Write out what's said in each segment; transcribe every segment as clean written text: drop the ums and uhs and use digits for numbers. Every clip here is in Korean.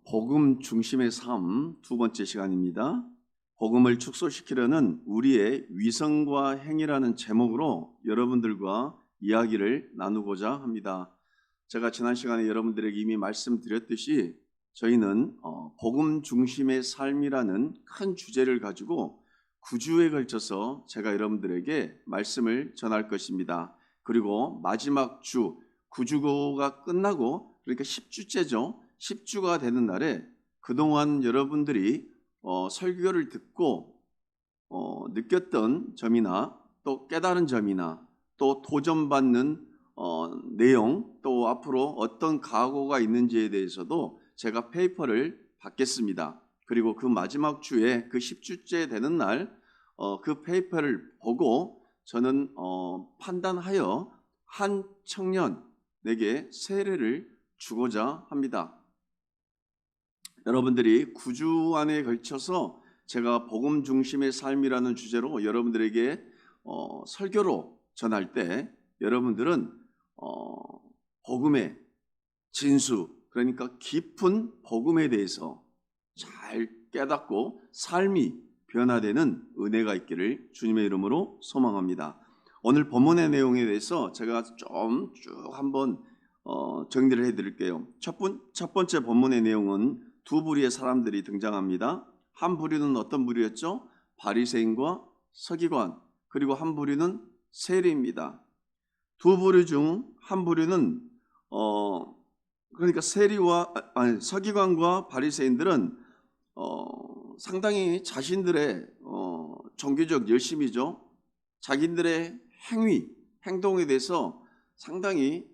복음 중심의 삶 두 번째 시간입니다. 복음을 축소시키려는 우리의 위성과 행위라는 제목으로 여러분들과 이야기를 나누고자 합니다. 제가 지난 시간에 여러분들에게 이미 말씀드렸듯이 저희는 복음 중심의 삶이라는 큰 주제를 가지고 9주에 걸쳐서 제가 여러분들에게 말씀을 전할 것입니다. 그리고 마지막 주 9주가 끝나고 그러니까 10주째죠. 10주가 되는 날에 그동안 여러분들이 설교를 듣고 느꼈던 점이나 또 깨달은 점이나 또 도전받는 내용 또 앞으로 어떤 각오가 있는지에 대해서도 제가 페이퍼를 받겠습니다. 그리고 그 마지막 주에 그 10주째 되는 날 그 페이퍼를 보고 저는 판단하여 한 청년에게 세례를 주고자 합니다. 여러분들이 9주 안에 걸쳐서 제가 복음 중심의 삶이라는 주제로 여러분들에게 설교로 전할 때 여러분들은 복음의 진수, 그러니까 깊은 복음에 대해서 잘 깨닫고 삶이 변화되는 은혜가 있기를 주님의 이름으로 소망합니다. 오늘 본문의 내용에 대해서 제가 좀 쭉 한번 정리를 해드릴게요. 첫 번째 본문의 내용은 두 부류의 사람들이 등장합니다. 한 부류는 어떤 부류였죠? 바리새인과 서기관, 그리고 한 부류는 세리입니다. 두 부류 중 한 부류는 그러니까 서기관과 바리새인들은 상당히 자신들의 종교적 열심이죠. 자기들의 행동에 대해서 상당히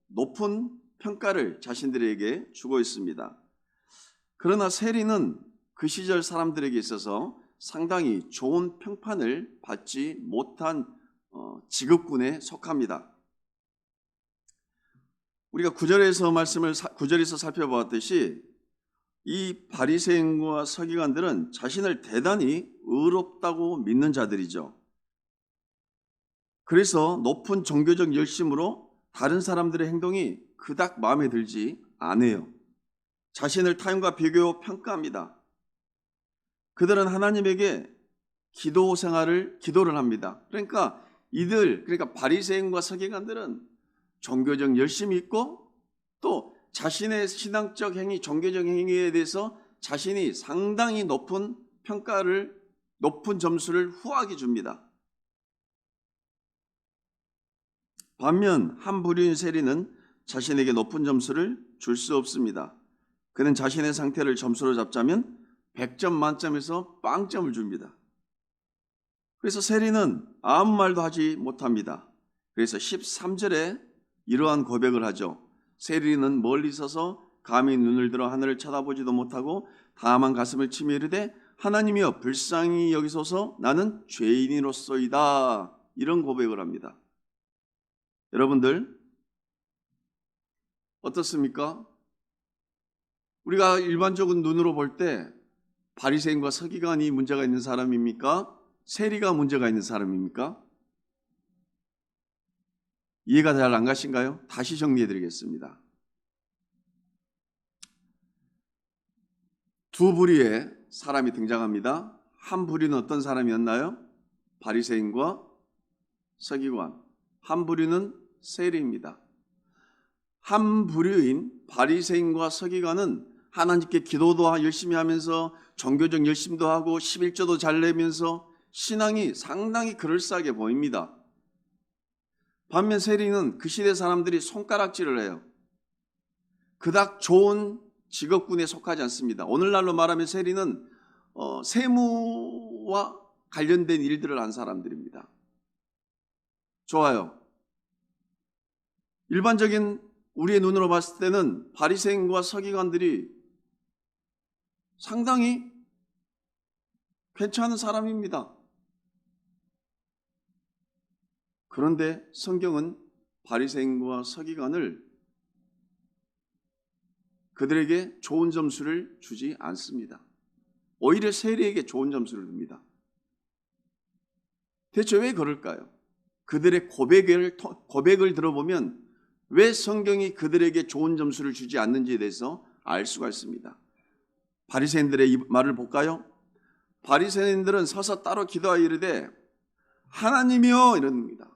높은 평가를 자신들에게 주고 있습니다. 그러나 세리는 그 시절 사람들에게 있어서 상당히 좋은 평판을 받지 못한 직업군에 속합니다. 우리가 9절에서 살펴보았듯이 이 바리새인과 서기관들은 자신을 대단히 의롭다고 믿는 자들이죠. 그래서 높은 종교적 열심으로 다른 사람들의 행동이 그닥 마음에 들지 않아요. 자신을 타인과 비교 평가합니다. 그들은 하나님에게 기도를 합니다. 그러니까 바리새인과 서기관들은 종교적 열심이 있고 또 자신의 신앙적 행위, 종교적 행위에 대해서 자신이 상당히 높은 점수를 후하게 줍니다. 반면 한 부류인 세리는 자신에게 높은 점수를 줄 수 없습니다. 그는 자신의 상태를 점수로 잡자면 100점 만점에서 빵점을 줍니다. 그래서 세리는 아무 말도 하지 못합니다. 그래서 13절에 이러한 고백을 하죠. 세리는 멀리 서서 감히 눈을 들어 하늘을 쳐다보지도 못하고 다만 가슴을 치며 이르되 하나님이여 불쌍히 여기소서 나는 죄인이로소이다. 이런 고백을 합니다. 여러분들 어떻습니까? 우리가 일반적인 눈으로 볼 때 바리새인과 서기관이 문제가 있는 사람입니까? 세리가 문제가 있는 사람입니까? 이해가 잘 안 가신가요? 다시 정리해 드리겠습니다. 두 부류의 사람이 등장합니다. 한 부류는 어떤 사람이었나요? 바리새인과 서기관. 한 부류는 세리입니다. 한 부류인 바리새인과 서기관은 하나님께 기도도 열심히 하면서 종교적 열심도 하고 11조도 잘 내면서 신앙이 상당히 그럴싸하게 보입니다. 반면 세리는 그 시대 사람들이 손가락질을 해요. 그닥 좋은 직업군에 속하지 않습니다. 오늘날로 말하면 세리는 세무와 관련된 일들을 한 사람들입니다. 좋아요. 일반적인 우리의 눈으로 봤을 때는 바리새인과 서기관들이 상당히 괜찮은 사람입니다. 그런데 성경은 바리새인과 서기관을 그들에게 좋은 점수를 주지 않습니다. 오히려 세리에게 좋은 점수를 줍니다. 대체 왜 그럴까요? 그들의 고백을 들어보면 왜 성경이 그들에게 좋은 점수를 주지 않는지에 대해서 알 수가 있습니다. 바리새인들의 이 말을 볼까요? 바리새인들은 서서 따로 기도하여 이르되 하나님이여 이럽니다.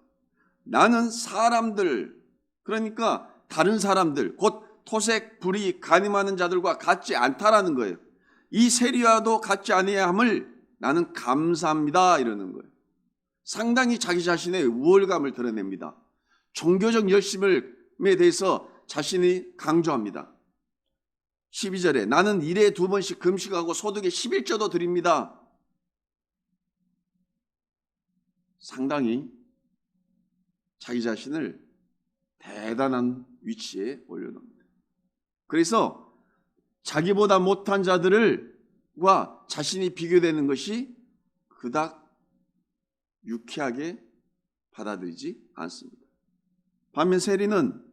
나는 사람들, 그러니까 다른 사람들, 곧 토색, 불의, 간음하는 자들과 같지 않다라는 거예요. 이 세리와도 같지 아니함을 나는 감사합니다 이러는 거예요. 상당히 자기 자신의 우월감을 드러냅니다. 종교적 열심에 대해서 자신이 강조합니다. 12절에 나는 일에 2번씩 금식하고 소득의 11조도 드립니다. 상당히 자기 자신을 대단한 위치에 올려놓습니다. 그래서 자기보다 못한 자들과 자신이 비교되는 것이 그닥 유쾌하게 받아들이지 않습니다. 반면 세리는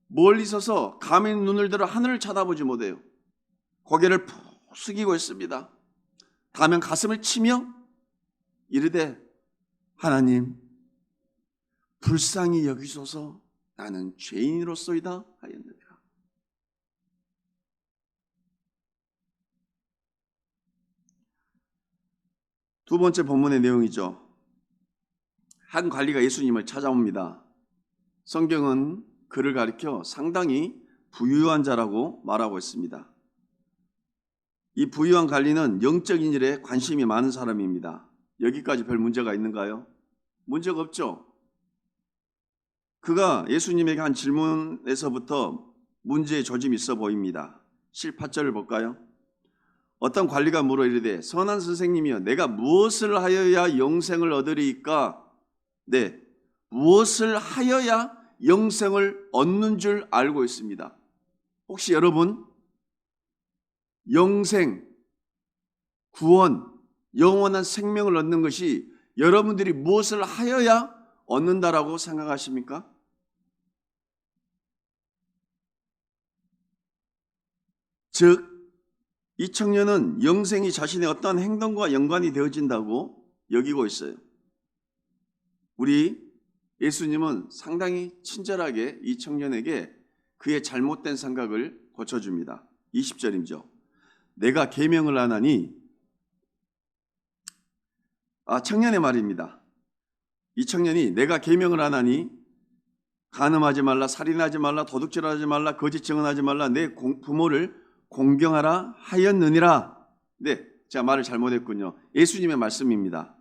멀리 서서 감히 눈을 들어 하늘을 쳐다보지 못해요. 고개를 푹 숙이고 있습니다. 다음엔 가슴을 치며 이르되 하나님 불쌍히 여기소서 나는 죄인으로소이다 하였느니라. 두 번째 본문의 내용이죠. 한 관리가 예수님을 찾아옵니다. 성경은 그를 가리켜 상당히 부유한 자라고 말하고 있습니다. 이 부유한 관리는 영적인 일에 관심이 많은 사람입니다. 여기까지 별 문제가 있는가요? 문제가 없죠. 그가 예수님에게 한 질문에서부터 문제의 조짐이 있어 보입니다. 7, 8절을 볼까요? 어떤 관리가 물어 이르되 선한 선생님이여 내가 무엇을 하여야 영생을 얻으리이까? 네, 무엇을 하여야 영생을 얻는 줄 알고 있습니다. 혹시 여러분 영생, 구원, 영원한 생명을 얻는 것이 여러분들이 무엇을 하여야 얻는다라고 생각하십니까? 즉, 이 청년은 영생이 자신의 어떠한 행동과 연관이 되어진다고 여기고 있어요. 우리 예수님은 상당히 친절하게 이 청년에게 그의 잘못된 생각을 고쳐줍니다. 20절이죠. 내가 계명을 안 하니, 청년의 말입니다. 이 청년이 내가 계명을 안 하니 간음하지 말라, 살인하지 말라, 도둑질하지 말라, 거짓 증언하지 말라, 내 부모를 공경하라 하였느니라. 네, 제가 말을 잘못했군요. 예수님의 말씀입니다.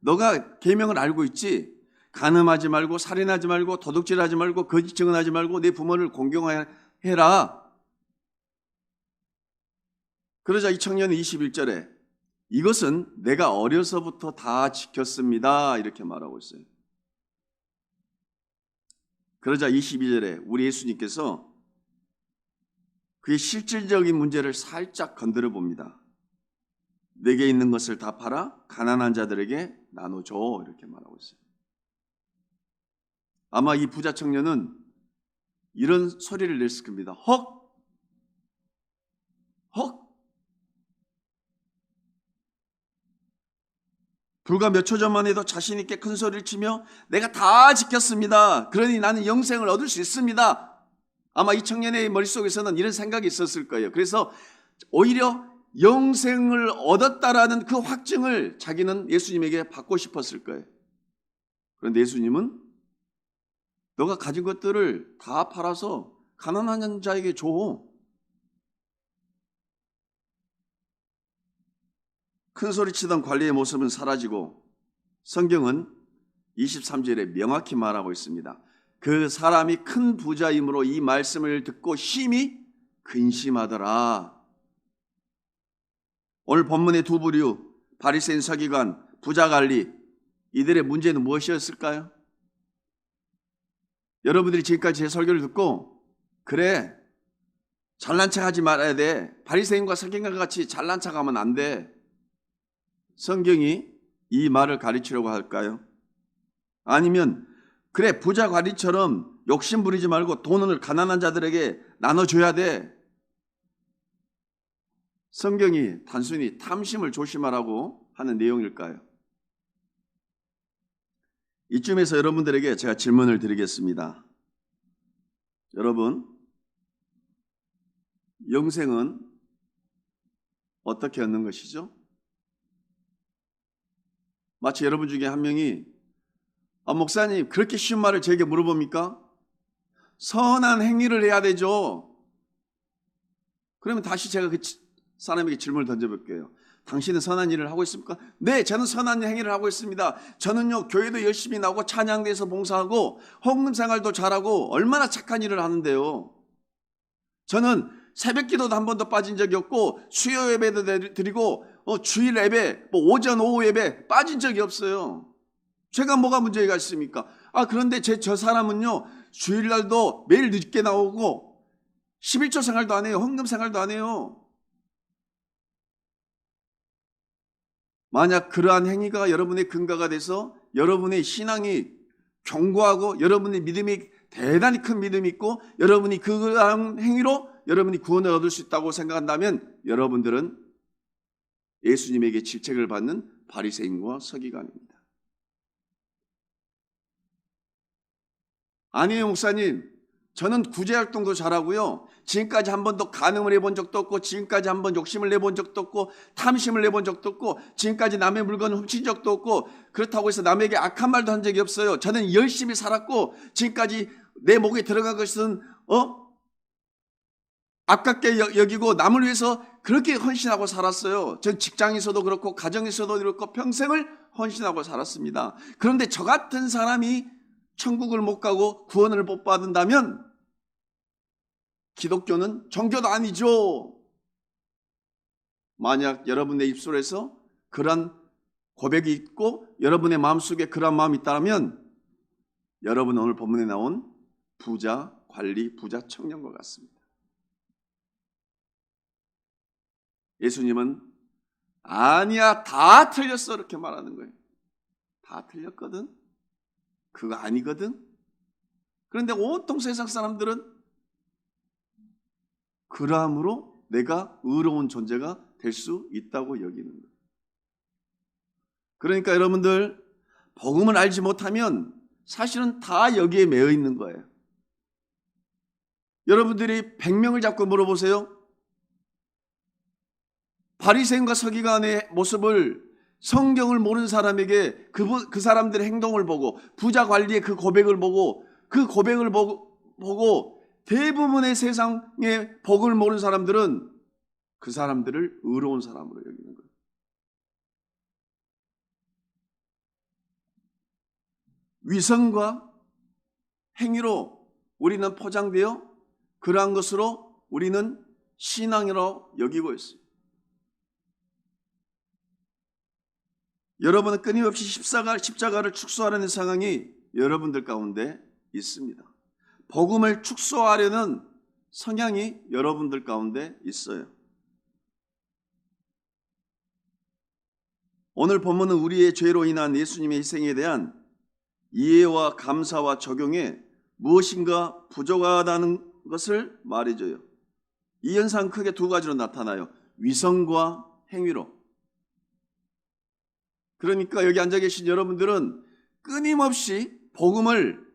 너가 계명을 알고 있지? 간음하지 말고, 살인하지 말고, 도둑질하지 말고, 거짓 증언하지 말고, 내 부모를 공경해라. 그러자 이 청년은 21절에 이것은 내가 어려서부터 다 지켰습니다 이렇게 말하고 있어요. 그러자 22절에 우리 예수님께서 그의 실질적인 문제를 살짝 건드려 봅니다. 내게 있는 것을 다 팔아 가난한 자들에게 나눠줘 이렇게 말하고 있어요. 아마 이 부자 청년은 이런 소리를 냈을 겁니다. 헉! 헉! 불과 몇 초 전만 해도 자신 있게 큰 소리를 치며 내가 다 지켰습니다. 그러니 나는 영생을 얻을 수 있습니다. 아마 이 청년의 머릿속에서는 이런 생각이 있었을 거예요. 그래서 오히려 영생을 얻었다라는 그 확증을 자기는 예수님에게 받고 싶었을 거예요. 그런데 예수님은 너가 가진 것들을 다 팔아서 가난한 자에게 줘. 큰 소리 치던 관리의 모습은 사라지고 성경은 23절에 명확히 말하고 있습니다. 그 사람이 큰 부자이므로 이 말씀을 듣고 심히 근심하더라. 오늘 본문의 두 부류, 바리새인 서기관, 부자 관리, 이들의 문제는 무엇이었을까요? 여러분들이 지금까지 제 설교를 듣고 그래, 잘난 척하지 말아야 돼. 바리새인과 서기관과 같이 잘난 척하면 안 돼. 성경이 이 말을 가르치려고 할까요? 아니면 그래, 부자 관리처럼 욕심 부리지 말고 돈을 가난한 자들에게 나눠줘야 돼. 성경이 단순히 탐심을 조심하라고 하는 내용일까요? 이쯤에서 여러분들에게 제가 질문을 드리겠습니다. 여러분, 영생은 어떻게 얻는 것이죠? 마치 여러분 중에 한 명이 목사님 그렇게 쉬운 말을 저에게 물어봅니까? 선한 행위를 해야 되죠. 그러면 다시 제가 그 사람에게 질문을 던져볼게요. 당신은 선한 일을 하고 있습니까? 네, 저는 선한 행위를 하고 있습니다. 저는요, 교회도 열심히 나오고 찬양대에서 봉사하고 헌금 생활도 잘하고 얼마나 착한 일을 하는데요. 저는 새벽 기도도 한 번도 빠진 적이 없고 수요 예배도 드리고 주일 예배, 오전 오후 예배 빠진 적이 없어요. 제가 뭐가 문제가 있습니까? 그런데 저 사람은요, 주일날도 매일 늦게 나오고 11조 생활도 안 해요. 헌금 생활도 안 해요. 만약 그러한 행위가 여러분의 근거가 돼서 여러분의 신앙이 견고하고 여러분의 믿음이 대단히 큰 믿음이 있고 여러분이 그러한 행위로 여러분이 구원을 얻을 수 있다고 생각한다면 여러분들은 예수님에게 질책을 받는 바리새인과 서기관입니다. 아니에요, 목사님. 저는 구제활동도 잘하고요. 지금까지 한 번도 간음을 해본 적도 없고 지금까지 한 번 욕심을 내본 적도 없고 탐심을 내본 적도 없고 지금까지 남의 물건을 훔친 적도 없고 그렇다고 해서 남에게 악한 말도 한 적이 없어요. 저는 열심히 살았고 지금까지 내 목에 들어간 것은 아깝게 여기고 남을 위해서 그렇게 헌신하고 살았어요. 전 직장에서도 그렇고 가정에서도 그렇고 평생을 헌신하고 살았습니다. 그런데 저 같은 사람이 천국을 못 가고 구원을 못 받는다면 기독교는 종교도 아니죠. 만약 여러분의 입술에서 그런 고백이 있고 여러분의 마음속에 그런 마음이 있다면 여러분은 오늘 본문에 나온 부자 관리, 부자 청년과 같습니다. 예수님은 아니야, 다 틀렸어 이렇게 말하는 거예요. 다 틀렸거든. 그거 아니거든. 그런데 온통 세상 사람들은 그러함으로 내가 의로운 존재가 될 수 있다고 여기는 거예요. 그러니까 여러분들 복음을 알지 못하면 사실은 다 여기에 매여 있는 거예요. 여러분들이 100명을 잡고 물어보세요. 바리새인과 서기관의 모습을 성경을 모르는 사람에게 그 사람들의 행동을 보고 부자 관리의 그 고백을 보고 그 고백을 보고 대부분의 세상의 복음을 모르는 사람들은 그 사람들을 의로운 사람으로 여기는 거예요. 위선과 행위로 우리는 포장되어 그러한 것으로 우리는 신앙으로 여기고 있어요. 여러분은 끊임없이 십자가를 축소하려는 상황이 여러분들 가운데 있습니다. 복음을 축소하려는 성향이 여러분들 가운데 있어요. 오늘 본문은 우리의 죄로 인한 예수님의 희생에 대한 이해와 감사와 적용에 무엇인가 부족하다는 것을 말해줘요. 이 현상은 크게 두 가지로 나타나요. 위선과 행위로. 그러니까 여기 앉아 계신 여러분들은 끊임없이 복음을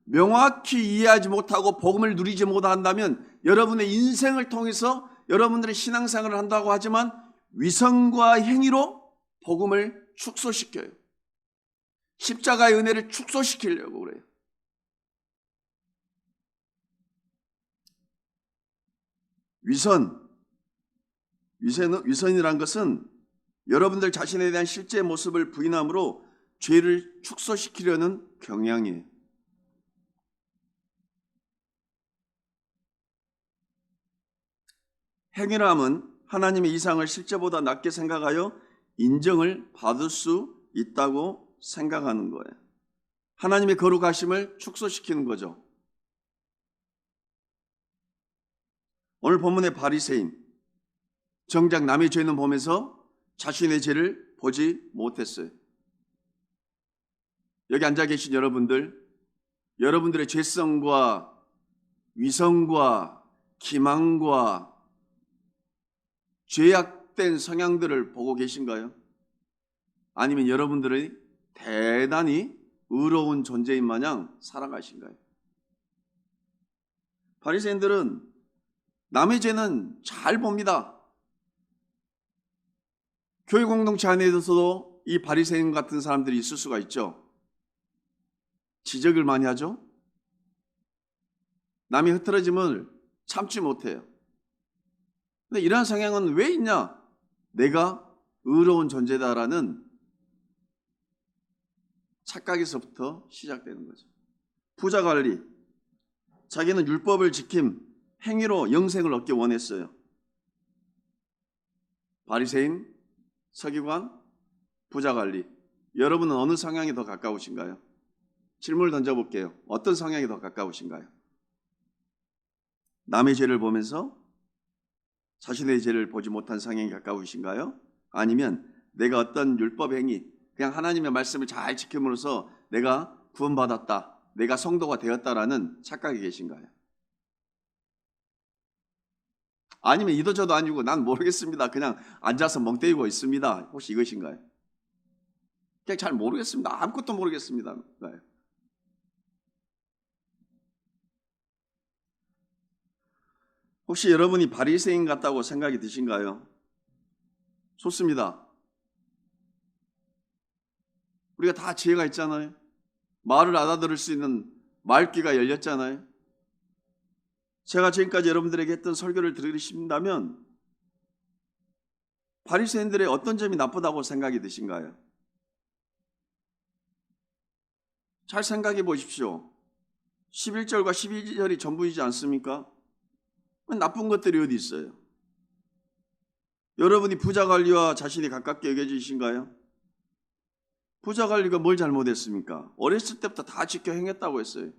명확히 이해하지 못하고 복음을 누리지 못한다면 여러분의 인생을 통해서 여러분들의 신앙생활을 한다고 하지만 위선과 행위로 복음을 축소시켜요. 십자가의 은혜를 축소시키려고 그래요. 위선이란 것은 여러분들 자신에 대한 실제 모습을 부인함으로 죄를 축소시키려는 경향이에요. 행위함은 하나님의 이상을 실제보다 낮게 생각하여 인정을 받을 수 있다고 생각하는 거예요. 하나님의 거룩하심을 축소시키는 거죠. 오늘 본문의 바리새인, 정작 남의 죄는 보면서 자신의 죄를 보지 못했어요. 여기 앉아 계신 여러분들의 죄성과 위선과 기망과 죄악된 성향들을 보고 계신가요? 아니면 여러분들의 대단히 의로운 존재인 마냥 살아가신가요? 바리새인들은 남의 죄는 잘 봅니다. 교회 공동체 안에서도 이 바리새인 같은 사람들이 있을 수가 있죠. 지적을 많이 하죠. 남이 흐트러짐을 참지 못해요. 근데 이러한 성향은 왜 있냐? 내가 의로운 존재다라는 착각에서부터 시작되는 거죠. 부자 관리, 자기는 율법을 지킴 행위로 영생을 얻기 원했어요. 바리새인, 서기관, 부자 관리. 여러분은 어느 성향이 더 가까우신가요? 질문을 던져볼게요. 어떤 성향이 더 가까우신가요? 남의 죄를 보면서 자신의 죄를 보지 못한 성향이 가까우신가요? 아니면 내가 어떤 율법 행위, 그냥 하나님의 말씀을 잘 지킴으로써 내가 구원받았다, 내가 성도가 되었다라는 착각이 계신가요? 아니면 이도저도 아니고 난 모르겠습니다, 그냥 앉아서 멍 때리고 있습니다, 혹시 이것인가요? 그냥 잘 모르겠습니다, 아무것도 모르겠습니다. 혹시 여러분이 바리새인 같다고 생각이 드신가요? 좋습니다. 우리가 다 지혜가 있잖아요. 말을 알아들을 수 있는 말귀가 열렸잖아요. 제가 지금까지 여러분들에게 했던 설교를 들으신다면 바리새인들의 어떤 점이 나쁘다고 생각이 드신가요? 잘 생각해 보십시오. 11절과 12절이 전부이지 않습니까? 나쁜 것들이 어디 있어요? 여러분이 부자 관리와 자신이 가깝게 여겨지신가요? 부자 관리가 뭘 잘못했습니까? 어렸을 때부터 다 지켜 행했다고 했어요.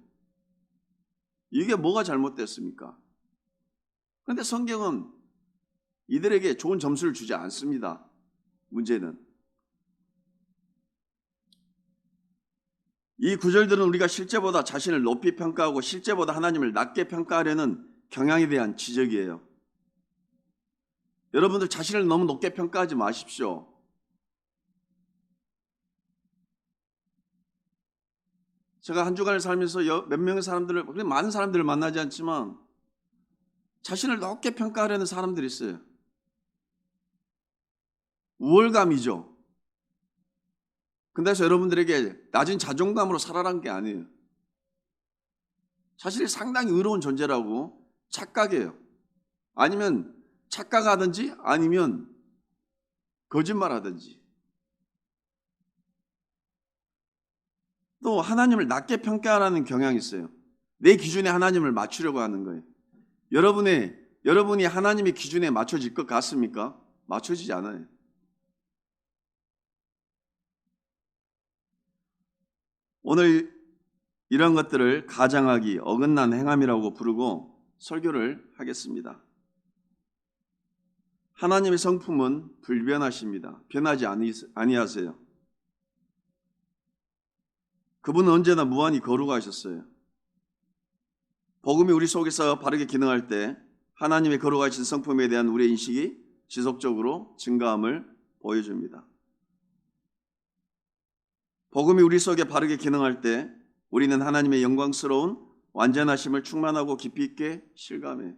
이게 뭐가 잘못됐습니까? 그런데 성경은 이들에게 좋은 점수를 주지 않습니다. 문제는 이 구절들은 우리가 실제보다 자신을 높이 평가하고 실제보다 하나님을 낮게 평가하려는 경향에 대한 지적이에요. 여러분들 자신을 너무 높게 평가하지 마십시오. 제가 한 주간을 살면서 몇 명의 사람들을, 많은 사람들을 만나지 않지만 자신을 높게 평가하려는 사람들이 있어요. 우월감이죠. 근데서 여러분들에게 낮은 자존감으로 살아란 게 아니에요. 자신이 상당히 의로운 존재라고 착각해요. 아니면 착각하든지 아니면 거짓말하든지. 또 하나님을 낮게 평가하라는 경향이 있어요. 내 기준에 하나님을 맞추려고 하는 거예요. 여러분이 하나님의 기준에 맞춰질 것 같습니까? 맞춰지지 않아요. 오늘 이런 것들을 가장하기, 어긋난 행함이라고 부르고 설교를 하겠습니다. 하나님의 성품은 불변하십니다. 변하지 아니하세요. 그분은 언제나 무한히 거룩하셨어요. 복음이 우리 속에서 바르게 기능할 때 하나님의 거룩하신 성품에 대한 우리의 인식이 지속적으로 증가함을 보여줍니다. 복음이 우리 속에 바르게 기능할 때 우리는 하나님의 영광스러운 완전하심을 충만하고 깊이 있게 실감해요.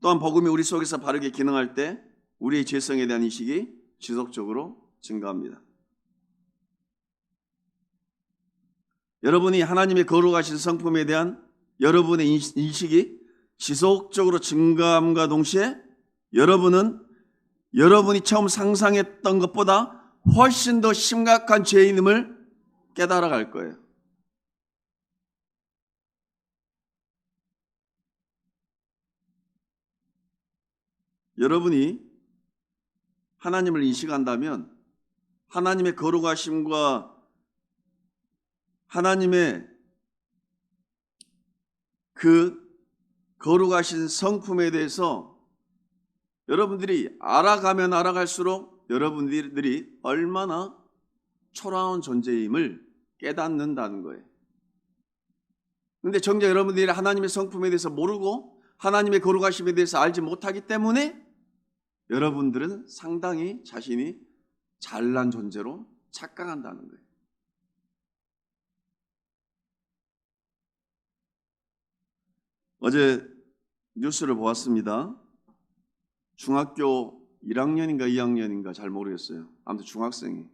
또한 복음이 우리 속에서 바르게 기능할 때 우리의 죄성에 대한 인식이 지속적으로 증가합니다. 여러분이 하나님의 거룩하신 성품에 대한 여러분의 인식이 지속적으로 증가함과 동시에 여러분이 처음 상상했던 것보다 훨씬 더 심각한 죄인임을 깨달아갈 거예요. 여러분이 하나님을 인식한다면 하나님의 거룩하심과 하나님의 그 거룩하신 성품에 대해서 여러분들이 알아가면 알아갈수록 여러분들이 얼마나 초라한 존재임을 깨닫는다는 거예요. 그런데 정작 여러분들이 하나님의 성품에 대해서 모르고 하나님의 거룩하심에 대해서 알지 못하기 때문에 여러분들은 상당히 자신이 잘난 존재로 착각한다는 거예요. 어제 뉴스를 보았습니다. 중학교 1학년인가 2학년인가 잘 모르겠어요. 아무튼 중학생이.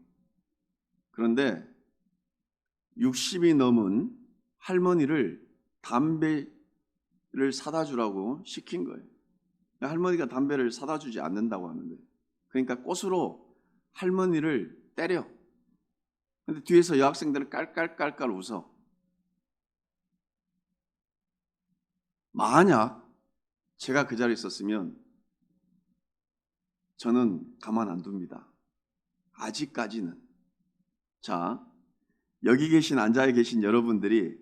그런데 60이 넘은 할머니를 담배를 사다 주라고 시킨 거예요. 할머니가 담배를 사다 주지 않는다고 하는 거예요. 그러니까 꽃으로 할머니를 때려. 근데 뒤에서 여학생들은 깔깔깔깔 웃어. 만약 제가 그 자리에 있었으면 저는 가만 안 둡니다. 아직까지는. 자, 여기 앉아 계신 여러분들이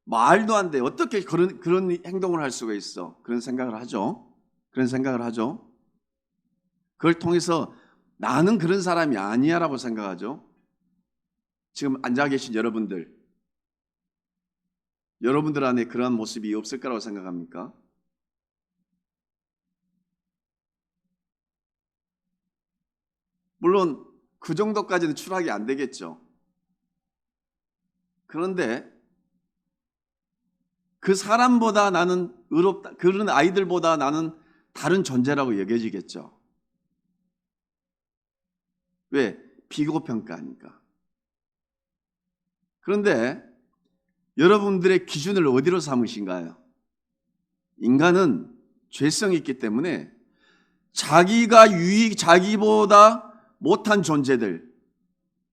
말도 안 돼. 어떻게 그런 행동을 할 수가 있어? 그런 생각을 하죠. 그걸 통해서 나는 그런 사람이 아니야라고 생각하죠. 지금 앉아 계신 여러분들 안에 그러한 모습이 없을 거라고 생각합니까? 물론 그 정도까지는 추락이 안 되겠죠. 그런데 그 사람보다 나는 의롭다, 그런 아이들보다 나는 다른 존재라고 여겨지겠죠. 왜? 비교평가니까. 그런데 여러분들의 기준을 어디로 삼으신가요? 인간은 죄성이 있기 때문에 자기보다 못한 존재들,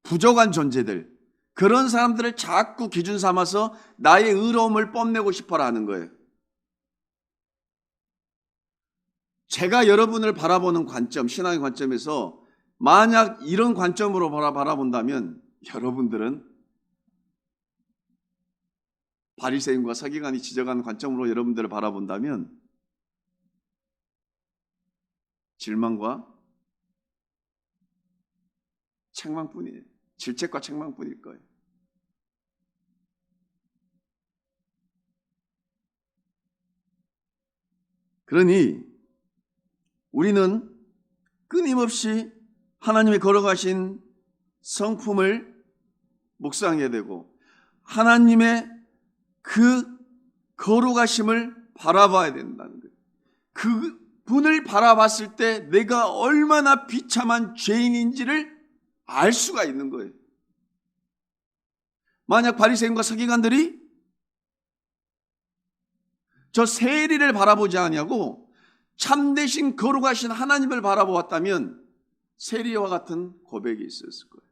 부족한 존재들, 그런 사람들을 자꾸 기준 삼아서 나의 의로움을 뽐내고 싶어라 하는 거예요. 제가 여러분을 바라보는 관점, 신앙의 관점에서 만약 이런 관점으로 바라본다면 여러분들은 바리새인과 서기관이 지적한 관점으로 여러분들을 바라본다면 질망과 책망뿐이에요. 질책과 책망뿐일 거예요. 그러니 우리는 끊임없이 하나님의 걸어가신 성품을 묵상해야 되고 하나님의 그 거룩하심을 바라봐야 된다는 거예요. 그 분을 바라봤을 때 내가 얼마나 비참한 죄인인지를 알 수가 있는 거예요. 만약 바리새인과 서기관들이 저 세리를 바라보지 아니하고 참되신 거룩하신 하나님을 바라보았다면 세리와 같은 고백이 있었을 거예요.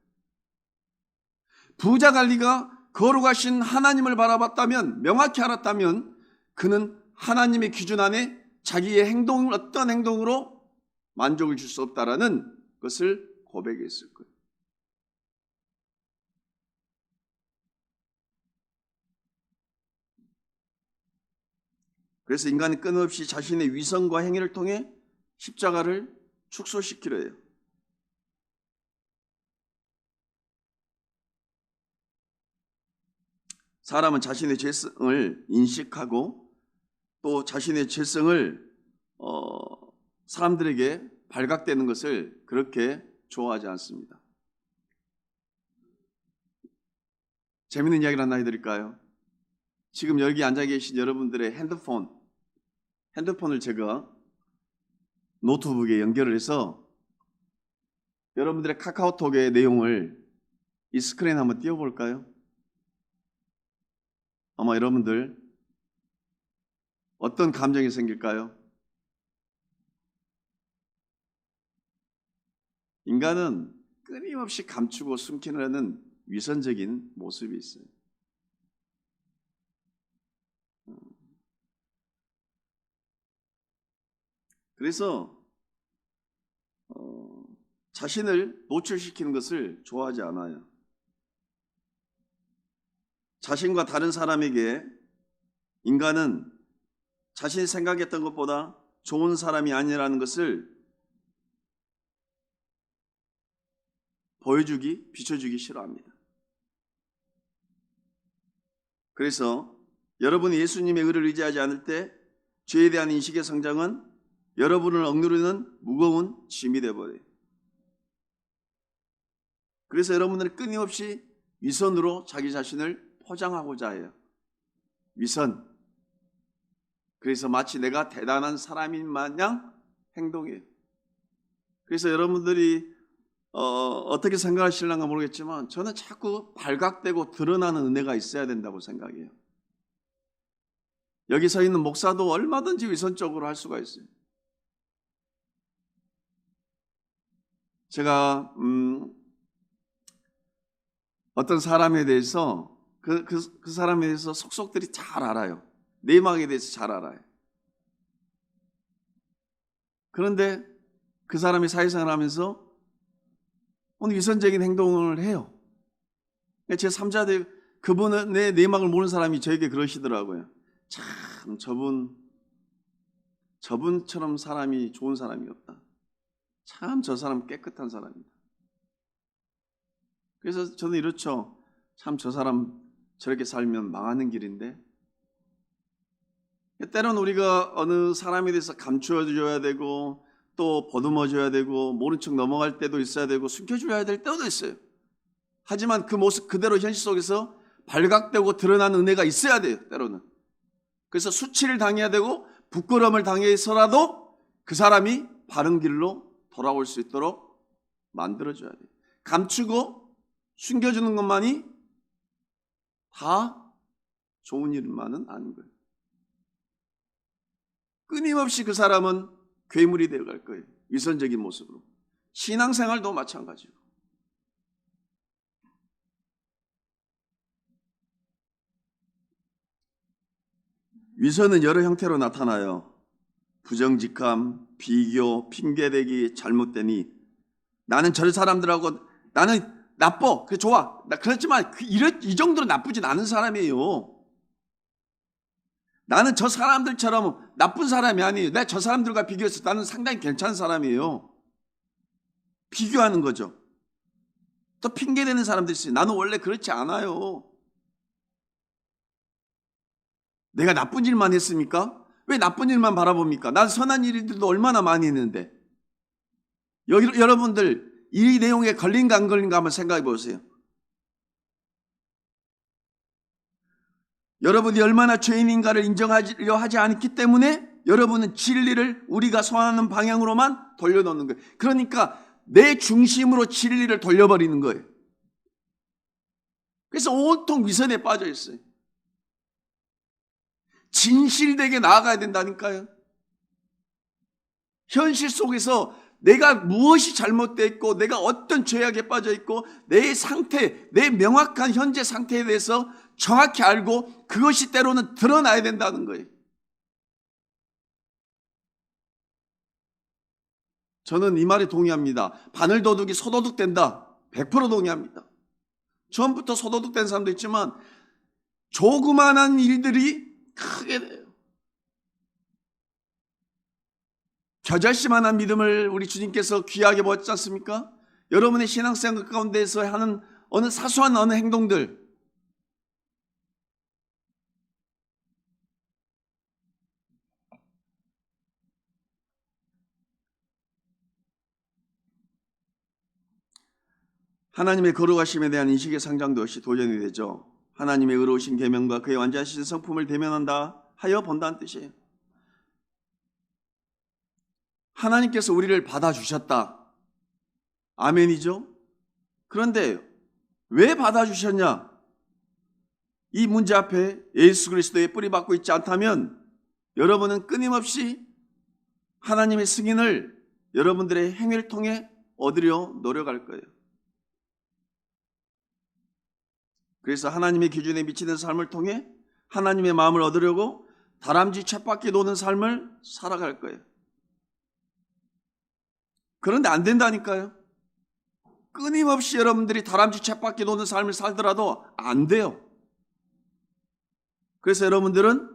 부자 관리가 거룩하신 하나님을 바라봤다면, 명확히 알았다면 그는 하나님의 기준 안에 자기의 행동을 어떤 행동으로 만족을 줄 수 없다라는 것을 고백했을 거예요. 그래서 인간은 끊임없이 자신의 위선과 행위를 통해 십자가를 축소시키려 해요. 사람은 자신의 죄성을 인식하고 또 자신의 죄성을 사람들에게 발각되는 것을 그렇게 좋아하지 않습니다. 재밌는 이야기를 하나 해드릴까요? 지금 여기 앉아 계신 여러분들의 핸드폰을 제가 노트북에 연결을 해서 여러분들의 카카오톡의 내용을 이 스크린에 한번 띄워볼까요? 아마 여러분들 어떤 감정이 생길까요? 인간은 끊임없이 감추고 숨기려는 위선적인 모습이 있어요. 그래서 자신을 노출시키는 것을 좋아하지 않아요. 자신과 다른 사람에게 인간은 자신이 생각했던 것보다 좋은 사람이 아니라는 것을 비춰주기 싫어합니다. 그래서 여러분이 예수님의 의를 의지하지 않을 때 죄에 대한 인식의 성장은 여러분을 억누르는 무거운 짐이 되어버려요. 그래서 여러분들은 끊임없이 위선으로 자기 자신을 포장하고자 해요. 위선. 그래서 마치 내가 대단한 사람인 마냥 행동해요. 그래서 여러분들이 어떻게 생각하실런가 모르겠지만 저는 자꾸 발각되고 드러나는 은혜가 있어야 된다고 생각해요. 여기 서 있는 목사도 얼마든지 위선적으로 할 수가 있어요. 제가 어떤 사람에 대해서 그 사람에 대해서 속속들이 잘 알아요. 내막에 대해서 잘 알아요. 그런데 그 사람이 사회생활을 하면서 오늘 위선적인 행동을 해요. 제 3자들 그분은 내 내막을 모르는 사람이 저에게 그러시더라고요. 참 저분처럼 사람이 좋은 사람이 없다. 참 저 사람 깨끗한 사람이다. 그래서 저는 이렇죠. 참 저 사람 저렇게 살면 망하는 길인데. 때로는 우리가 어느 사람에 대해서 감추어줘야 되고 또 보듬어줘야 되고 모른 척 넘어갈 때도 있어야 되고 숨겨줘야 될 때도 있어요. 하지만 그 모습 그대로 현실 속에서 발각되고 드러나는 은혜가 있어야 돼요. 때로는. 그래서 수치를 당해야 되고 부끄러움을 당해서라도 그 사람이 바른 길로 돌아올 수 있도록 만들어줘야 돼요. 감추고 숨겨주는 것만이 다 좋은 일만은 아닌 거예요. 끊임없이 그 사람은 괴물이 되어갈 거예요. 위선적인 모습으로. 신앙생활도 마찬가지고. 위선은 여러 형태로 나타나요. 부정직함, 비교, 핑계대기, 잘못되니 나는 저 사람들하고 나는 나빠, 그래 좋아. 그렇지만 이 정도로 나쁘진 않은 사람이에요. 나는 저 사람들처럼 나쁜 사람이 아니에요. 내가 저 사람들과 비교해서 나는 상당히 괜찮은 사람이에요. 비교하는 거죠. 또 핑계대는 사람들이 있어요. 나는 원래 그렇지 않아요. 내가 나쁜 일만 했습니까? 왜 나쁜 일만 바라봅니까? 난 선한 일들도 얼마나 많이 했는데. 여러분들 이 내용에 걸린가 안 걸린가 한번 생각해 보세요. 여러분이 얼마나 죄인인가를 인정하려 하지 않기 때문에 여러분은 진리를 우리가 선하는 방향으로만 돌려놓는 거예요. 그러니까 내 중심으로 진리를 돌려버리는 거예요. 그래서 온통 위선에 빠져 있어요. 진실되게 나아가야 된다니까요. 현실 속에서 내가 무엇이 잘못되어 있고 내가 어떤 죄악에 빠져 있고 내 상태, 내 명확한 현재 상태에 대해서 정확히 알고 그것이 때로는 드러나야 된다는 거예요. 저는 이 말에 동의합니다. 바늘도둑이 소도둑 된다. 100% 동의합니다. 처음부터 소도둑 된 사람도 있지만 조그만한 일들이 크게 돼요. 겨자씨만한 믿음을 우리 주님께서 귀하게 보았지 않습니까? 여러분의 신앙생활 가운데서 하는 어느 사소한 어느 행동들, 하나님의 거룩하심에 대한 인식의 상장도 역시 도전이 되죠. 하나님의 의로우신 계명과 그의 완전하신 성품을 대면한다 하여 본다는 뜻이에요. 하나님께서 우리를 받아주셨다. 아멘이죠? 그런데 왜 받아주셨냐? 이 문제 앞에 예수 그리스도의 뿌리 박고 있지 않다면 여러분은 끊임없이 하나님의 승인을 여러분들의 행위를 통해 얻으려 노력할 거예요. 그래서 하나님의 기준에 미치는 삶을 통해 하나님의 마음을 얻으려고 다람쥐 쳇바퀴 도는 삶을 살아갈 거예요. 그런데 안 된다니까요. 끊임없이 여러분들이 다람쥐 쳇바퀴 도는 삶을 살더라도 안 돼요. 그래서 여러분들은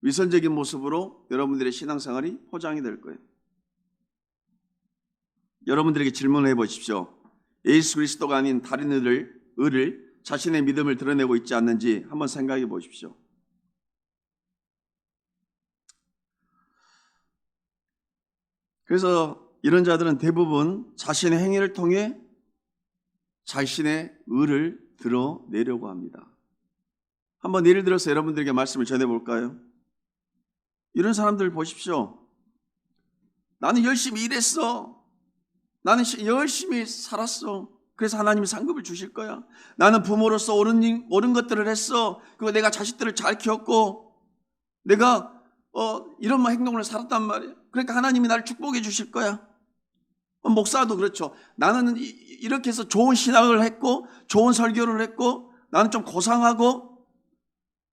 위선적인 모습으로 여러분들의 신앙생활이 포장이 될 거예요. 여러분들에게 질문을 해보십시오. 예수 그리스도가 아닌 다른 의를 자신의 믿음을 드러내고 있지 않는지 한번 생각해 보십시오. 그래서 이런 자들은 대부분 자신의 행위를 통해 자신의 의를 드러내려고 합니다. 한번 예를 들어서 여러분들에게 말씀을 전해볼까요? 이런 사람들 보십시오. 나는 열심히 일했어. 나는 열심히 살았어. 그래서 하나님이 상급을 주실 거야. 나는 부모로서 옳은 것들을 했어. 그리고 내가 자식들을 잘 키웠고 내가 이런 행동을 살았단 말이야. 그러니까 하나님이 나를 축복해 주실 거야. 목사도 그렇죠. 나는 이렇게 해서 좋은 신학을 했고 좋은 설교를 했고 나는 좀 고상하고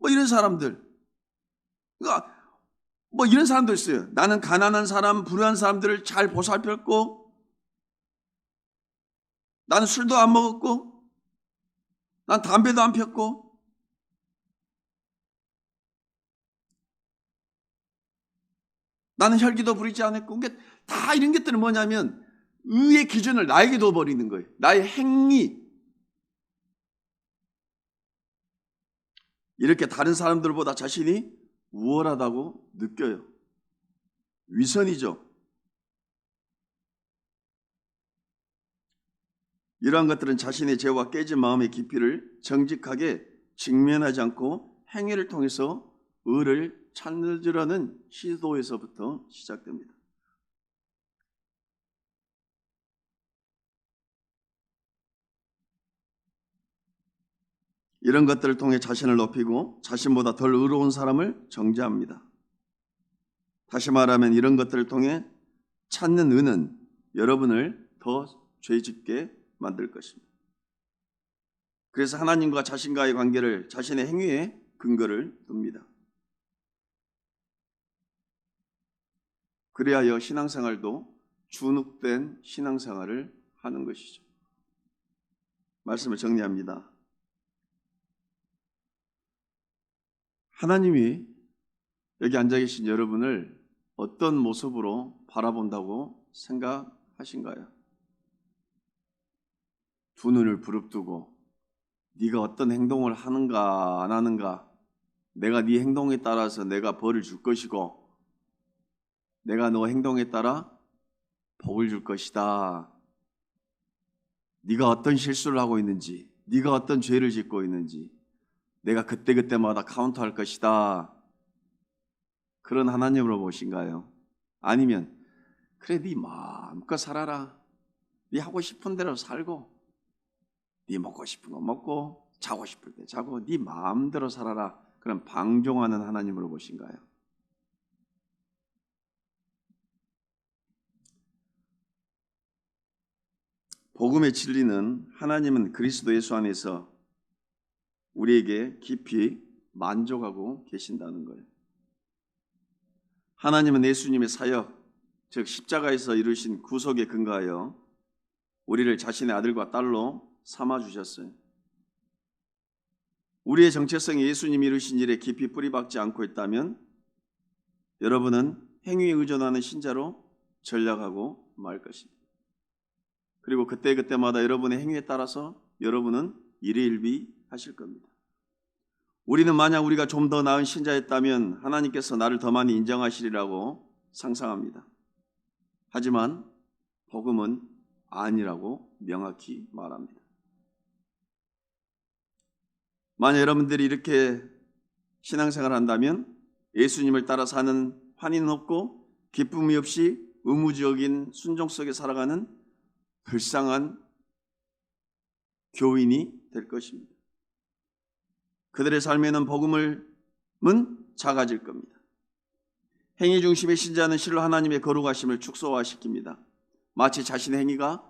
이런 사람들. 그러니까 이런 사람도 있어요. 나는 가난한 사람, 불우한 사람들을 잘 보살폈고 나는 술도 안 먹었고 난 담배도 안 폈고 나는 혈기도 부리지 않았고. 그러니까 다 이런 것들은 뭐냐면 의의 기준을 나에게 둬버리는 거예요. 나의 행위. 이렇게 다른 사람들보다 자신이 우월하다고 느껴요. 위선이죠. 이러한 것들은 자신의 죄와 깨진 마음의 깊이를 정직하게 직면하지 않고 행위를 통해서 의를 찾으려는 시도에서부터 시작됩니다. 이런 것들을 통해 자신을 높이고 자신보다 덜 의로운 사람을 정죄합니다. 다시 말하면 이런 것들을 통해 찾는 의는 여러분을 더 죄짓게 만들 것입니다. 그래서 하나님과 자신과의 관계를 자신의 행위에 근거를 둡니다. 그리하여 신앙생활도 준욱된 신앙생활을 하는 것이죠. 말씀을 정리합니다. 하나님이 여기 앉아 계신 여러분을 어떤 모습으로 바라본다고 생각하신가요? 두 눈을 부릅뜨고 네가 어떤 행동을 하는가 안 하는가, 내가 네 행동에 따라서 내가 벌을 줄 것이고 내가 너 행동에 따라 복을 줄 것이다. 네가 어떤 실수를 하고 있는지, 네가 어떤 죄를 짓고 있는지 내가 그때그때마다 카운트할 것이다. 그런 하나님으로 보신가요? 아니면 그래 네 마음껏 살아라. 네 하고 싶은 대로 살고 네 먹고 싶은 거 먹고 자고 싶을 때 자고 네 마음대로 살아라. 그런 방종하는 하나님으로 보신가요? 복음의 진리는 하나님은 그리스도 예수 안에서 우리에게 깊이 만족하고 계신다는 거예요. 하나님은 예수님의 사역, 즉 십자가에서 이루신 구속에 근거하여 우리를 자신의 아들과 딸로 삼아주셨어요. 우리의 정체성이 예수님이 이루신 일에 깊이 뿌리박지 않고 있다면 여러분은 행위에 의존하는 신자로 전락하고 말 것입니다. 그리고 그때그때마다 여러분의 행위에 따라서 여러분은 일희일비하실 겁니다. 우리는 만약 우리가 좀 더 나은 신자였다면 하나님께서 나를 더 많이 인정하시리라고 상상합니다. 하지만 복음은 아니라고 명확히 말합니다. 만약 여러분들이 이렇게 신앙생활을 한다면 예수님을 따라 사는 환희는 없고 기쁨이 없이 의무적인 순종 속에 살아가는 불쌍한 교인이 될 것입니다. 그들의 삶에는 복음은 작아질 겁니다. 행위 중심의 신자는 실로 하나님의 거룩하심을 축소화시킵니다. 마치 자신의 행위가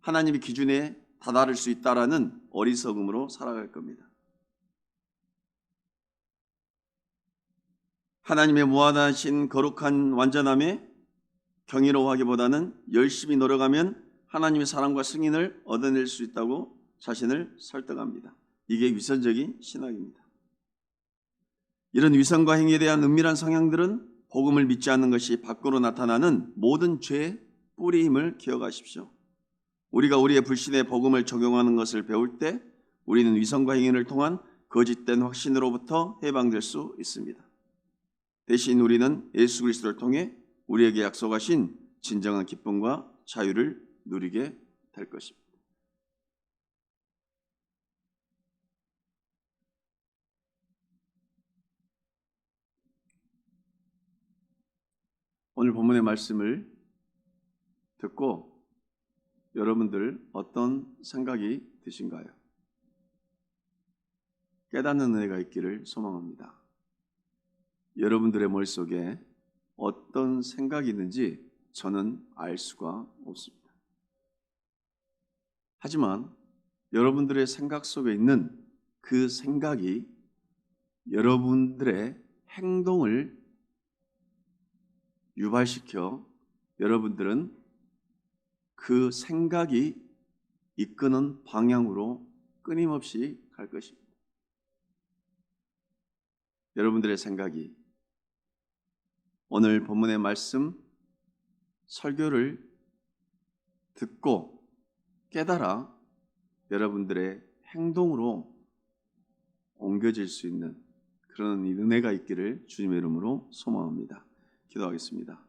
하나님의 기준에 다다를 수 있다라는 어리석음으로 살아갈 겁니다. 하나님의 무한하신 거룩한 완전함에 경이로워하기보다는 열심히 노력하면 하나님의 사랑과 승인을 얻어낼 수 있다고 자신을 설득합니다. 이게 위선적인 신학입니다. 이런 위선과 행위에 대한 은밀한 성향들은 복음을 믿지 않는 것이 밖으로 나타나는 모든 죄의 뿌리임을 기억하십시오. 우리가 우리의 불신의 복음을 적용하는 것을 배울 때 우리는 위선과 행위를 통한 거짓된 확신으로부터 해방될 수 있습니다. 대신 우리는 예수 그리스도를 통해 우리에게 약속하신 진정한 기쁨과 자유를 누리게 될 것입니다. 오늘 본문의 말씀을 듣고 여러분들 어떤 생각이 드신가요? 깨닫는 은혜가 있기를 소망합니다. 여러분들의 머릿속에 어떤 생각이 있는지 저는 알 수가 없습니다. 하지만 여러분들의 생각 속에 있는 그 생각이 여러분들의 행동을 유발시켜 여러분들은 그 생각이 이끄는 방향으로 끊임없이 갈 것입니다. 여러분들의 생각이 오늘 본문의 말씀 설교를 듣고 깨달아 여러분들의 행동으로 옮겨질 수 있는 그런 은혜가 있기를 주님의 이름으로 소망합니다. 기도하겠습니다.